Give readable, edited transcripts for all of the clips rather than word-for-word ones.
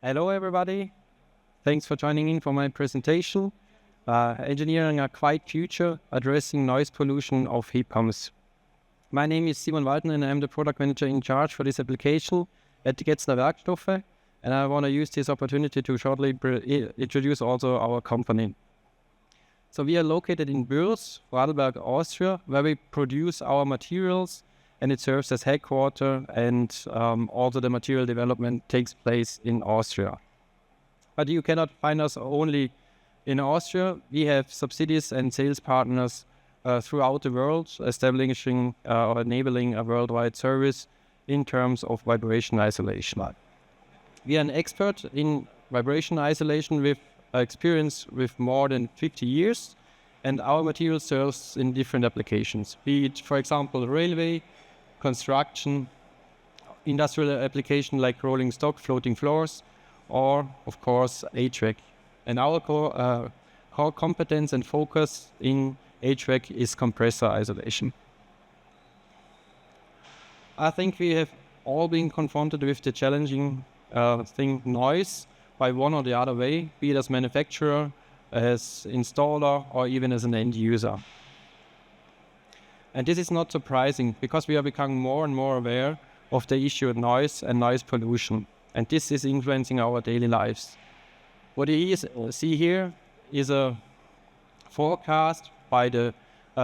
Hello, everybody. Thanks for joining in for my presentation. Engineering a quiet future, addressing noise pollution of heat pumps. My name is Simon Walten and I'm the product manager in charge for this application at Getzner Werkstoffe. And I want to use this opportunity to shortly introduce also our company. So we are located in Bürs, Vorarlberg, Austria, where we produce our materials, and it serves as headquarters, and also the material development takes place in Austria. But you cannot find us only in Austria. We have subsidiaries and sales partners throughout the world, establishing or enabling a worldwide service in terms of vibration isolation. We are an expert in vibration isolation with experience with more than 50 years, and our material serves in different applications, be it, for example, railway, construction, industrial application like rolling stock, floating floors, or, of course, HVAC. And our core competence and focus in HVAC is compressor isolation. I think we have all been confronted with the challenging thing, noise, by one or the other way, be it as manufacturer, as installer, or even as an end user. And this is not surprising, because we are becoming more and more aware of the issue of noise and noise pollution. And this is influencing our daily lives. What you see here is a forecast by the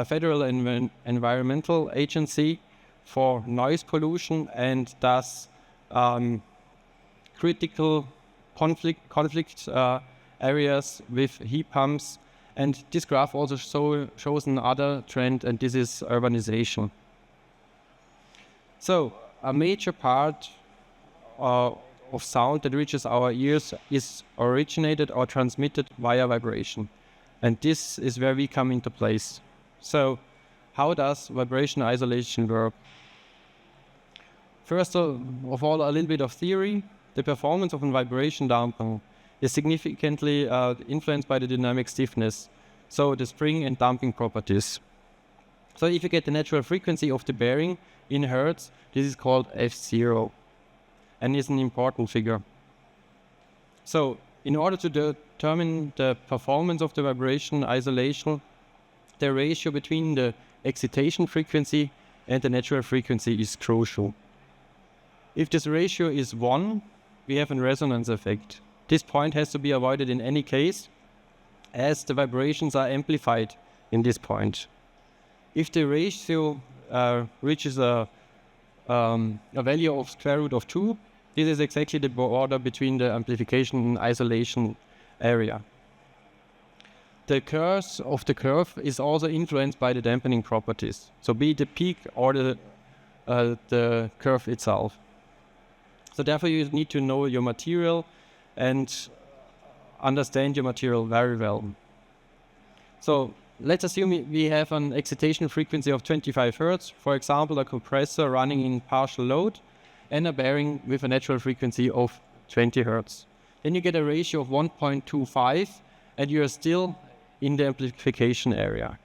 Federal Environmental Agency for noise pollution and thus critical conflict areas with heat pumps. And this graph also shows another trend, and this is urbanization. So a major part of sound that reaches our ears is originated or transmitted via vibration. And this is where we come into place. So how does vibration isolation work? First of all, a little bit of theory. The performance of a vibration damper is significantly influenced by the dynamic stiffness, so the spring and damping properties. So if you get the natural frequency of the bearing in hertz, this is called F0 and is an important figure. So in order to determine the performance of the vibration isolation, the ratio between the excitation frequency and the natural frequency is crucial. If this ratio is 1, we have a resonance effect. This point has to be avoided in any case, as the vibrations are amplified in this point. If the ratio reaches a value of square root of 2, this is exactly the border between the amplification and isolation area. The curve of the curve is also influenced by the dampening properties, so be it the peak or the curve itself. So therefore you need to know your material and understand your material very well. So let's assume we have an excitation frequency of 25 Hz, for example, a compressor running in partial load and a bearing with a natural frequency of 20 Hz. Then you get a ratio of 1.25 and you are still in the amplification area.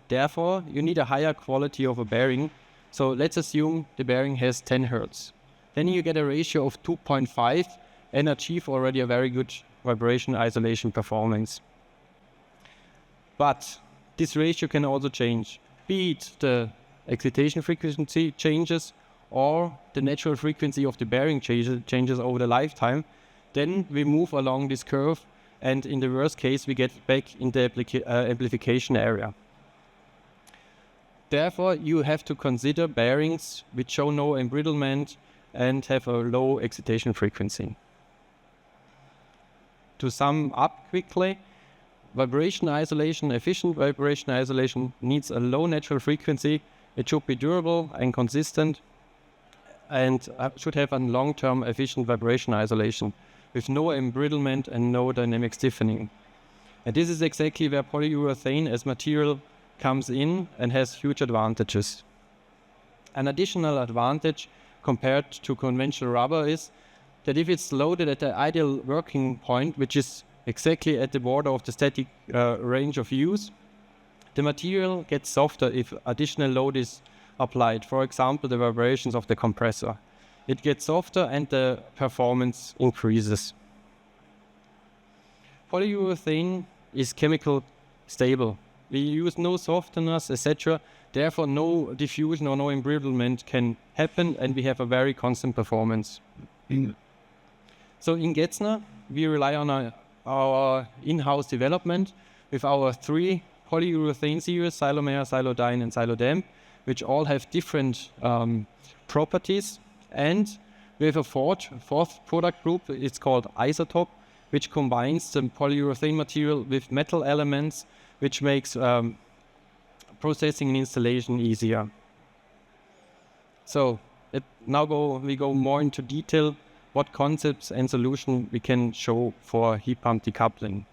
Therefore, you need a higher quality of a bearing. So let's assume the bearing has 10 Hz. Then you get a ratio of 2.5 and achieve already a very good vibration isolation performance. But this ratio can also change, be it the excitation frequency changes or the natural frequency of the bearing changes over the lifetime. Then we move along this curve, and in the worst case we get back in the amplification area. Therefore you have to consider bearings which show no embrittlement and have a low excitation frequency. To sum up quickly, vibration isolation, efficient vibration isolation needs a low natural frequency. It should be durable and consistent, and should have a long-term efficient vibration isolation with no embrittlement and no dynamic stiffening. And this is exactly where polyurethane as material comes in and has huge advantages. An additional advantage compared to conventional rubber is that if it's loaded at the ideal working point, which is exactly at the border of the static range of use, the material gets softer if additional load is applied. For example, the vibrations of the compressor. It gets softer and the performance increases. polyurethane is chemical stable. We use no softeners, etc. Therefore, no diffusion or no embrittlement can happen, and we have a very constant performance. So in Getzner, we rely on our in-house development with our 3 polyurethane series, Silomer, Silodyne, and Silodamp, which all have different properties. And we have a fourth product group. It's called Isotop, which combines the polyurethane material with metal elements, which makes processing and installation easier. So we go more into detail what concepts and solution we can show for heat pump decoupling.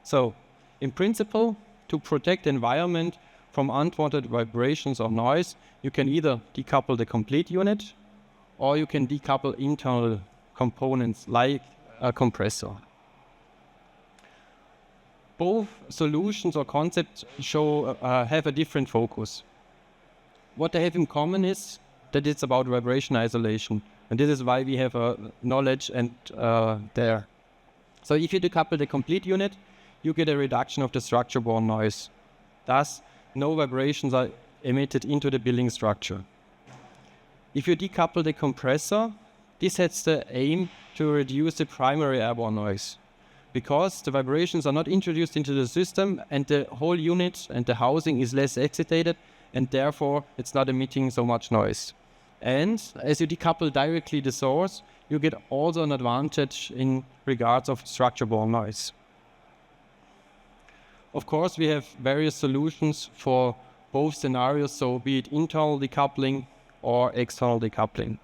So in principle, to protect the environment from unwanted vibrations or noise, you can either decouple the complete unit or you can decouple internal components like a compressor. Both solutions or concepts have a different focus. What they have in common is that it's about vibration isolation, and this is why we have knowledge and there. So if you decouple the complete unit, you get a reduction of the structure-borne noise. Thus, no vibrations are emitted into the building structure. If you decouple the compressor, this has the aim to reduce the primary airborne noise, because the vibrations are not introduced into the system and the whole unit and the housing is less excitated, and therefore it's not emitting so much noise. And as you decouple directly the source, you get also an advantage in regards of structure-borne noise. Of course, we have various solutions for both scenarios, so be it internal decoupling or external decoupling.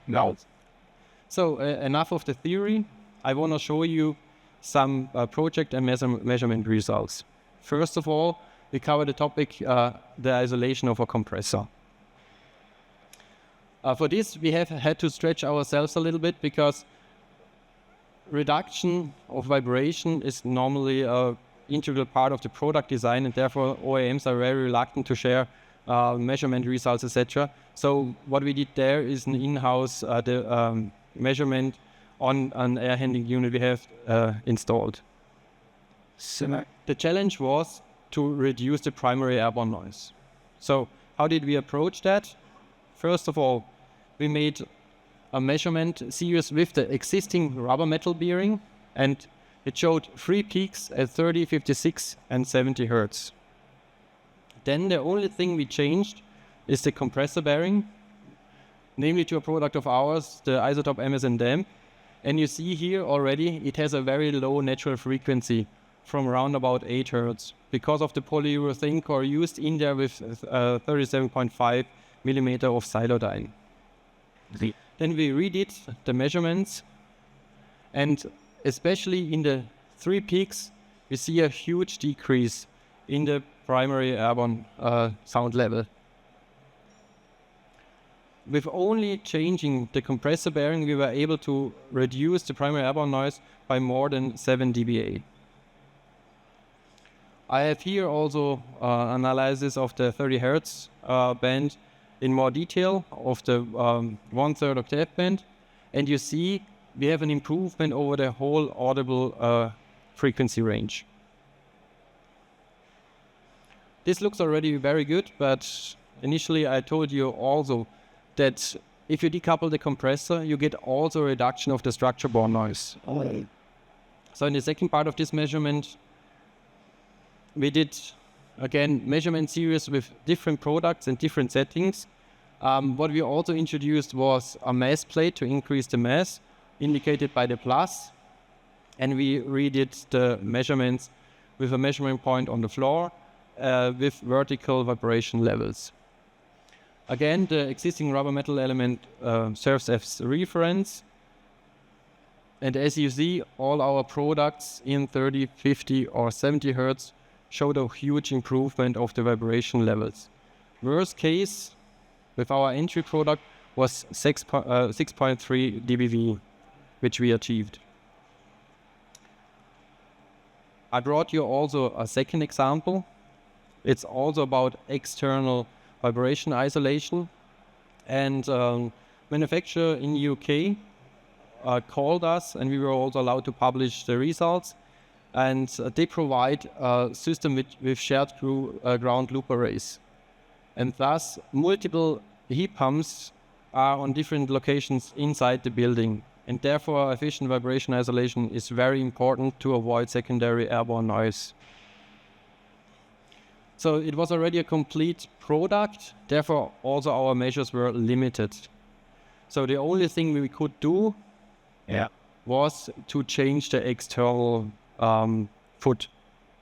No. So enough of the theory. I want to show you some project and measurement results. First of all, we cover the topic, the isolation of a compressor. For this, we have had to stretch ourselves a little bit because reduction of vibration is normally an integral part of the product design, and therefore OEMs are very reluctant to share measurement results, etc. So what we did there is an in-house measurement on an air handling unit we have installed. So the challenge was to reduce the primary airborne noise. So how did we approach that? First of all, we made a measurement series with the existing rubber metal bearing, and it showed 3 peaks at 30, 56, and 70 Hertz. Then the only thing we changed is the compressor bearing, namely to a product of ours, the Isotop MSN Damp. And you see here already it has a very low natural frequency from around about 8 Hertz because of the polyurethane core used in there with 37.5 millimeter of Silodyne. Then we redid the measurements, and especially in the 3 peaks, we see a huge decrease in the primary airborne sound level. With only changing the compressor bearing, we were able to reduce the primary airborne noise by more than 7 dBA. I have here also analysis of the 30 Hertz band in more detail of the 1/3 octave band, and you see we have an improvement over the whole audible frequency range. This looks already very good, but initially I told you also that if you decouple the compressor, you get also a reduction of the structure-borne noise. So in the second part of this measurement, we did, again, measurement series with different products and different settings. What we also introduced was a mass plate to increase the mass, indicated by the plus. And we redid the measurements with a measurement point on the floor with vertical vibration levels. Again, the existing rubber metal element serves as reference. And as you see, all our products in 30, 50 or 70 Hertz showed a huge improvement of the vibration levels. Worst case with our entry product was 6.3 dBV, which we achieved. I brought you also a second example. It's also about external vibration isolation, and manufacturer in UK called us, and we were also allowed to publish the results. And they provide a system with shared ground loop arrays. And thus, multiple heat pumps are on different locations inside the building. And therefore, efficient vibration isolation is very important to avoid secondary airborne noise. So it was already a complete product, therefore also our measures were limited. So the only thing we could do was to change the external foot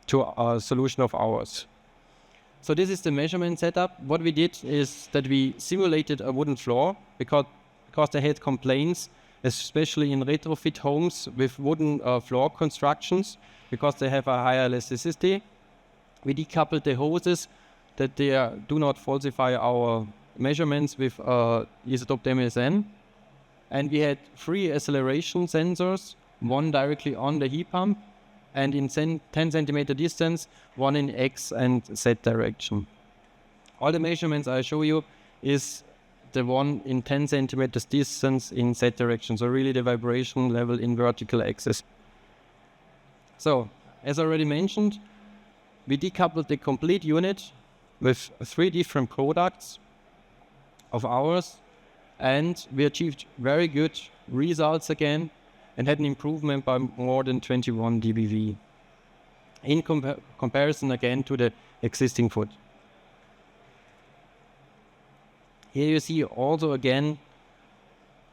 to a solution of ours. So this is the measurement setup. What we did is that we simulated a wooden floor because they had complaints, especially in retrofit homes with wooden floor constructions, because they have a higher elasticity. We decoupled the hoses that they do not falsify our measurements with Isotop DMSN. And we had 3 acceleration sensors, one directly on the heat pump, and in 10 centimeter distance, one in X and Z direction. All the measurements I show you is the one in 10 centimeters distance in Z direction, so really the vibration level in vertical axis. So, as already mentioned, we decoupled the complete unit with 3 different products of ours, and we achieved very good results again and had an improvement by more than 21 dBV in comparison again to the existing foot. Here you see also again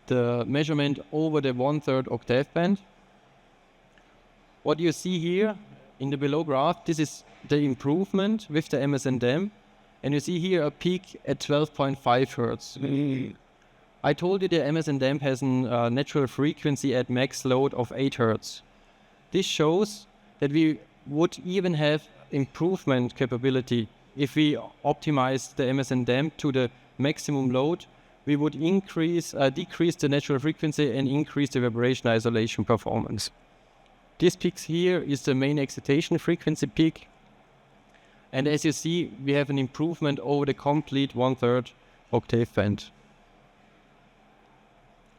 the measurement over the 1/3 octave band. What you see here in the below graph, this is the improvement with the MSN-DAMP, and you see here a peak at 12.5 Hertz. I told you the MSN-DAMP has a natural frequency at max load of 8 Hertz. This shows that we would even have improvement capability if we optimize the MSN-DAMP to the maximum load. We would decrease the natural frequency and increase the vibration isolation performance. This peak here is the main excitation frequency peak. And as you see, we have an improvement over the complete 1/3 octave band.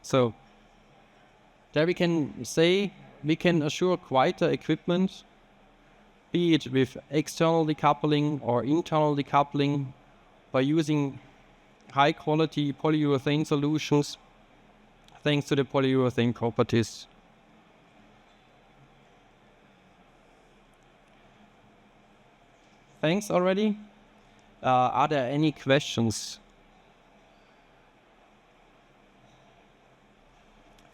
So there we can say we can assure quieter equipment, be it with external decoupling or internal decoupling, by using high quality polyurethane solutions thanks to the polyurethane properties. Thanks already. Are there any questions?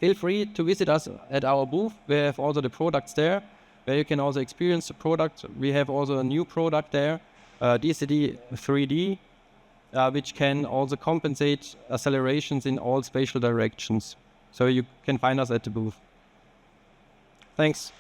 Feel free to visit us at our booth. We have also the products there, where you can also experience the product. We have also a new product there, DCD 3D, which can also compensate accelerations in all spatial directions. So you can find us at the booth. Thanks.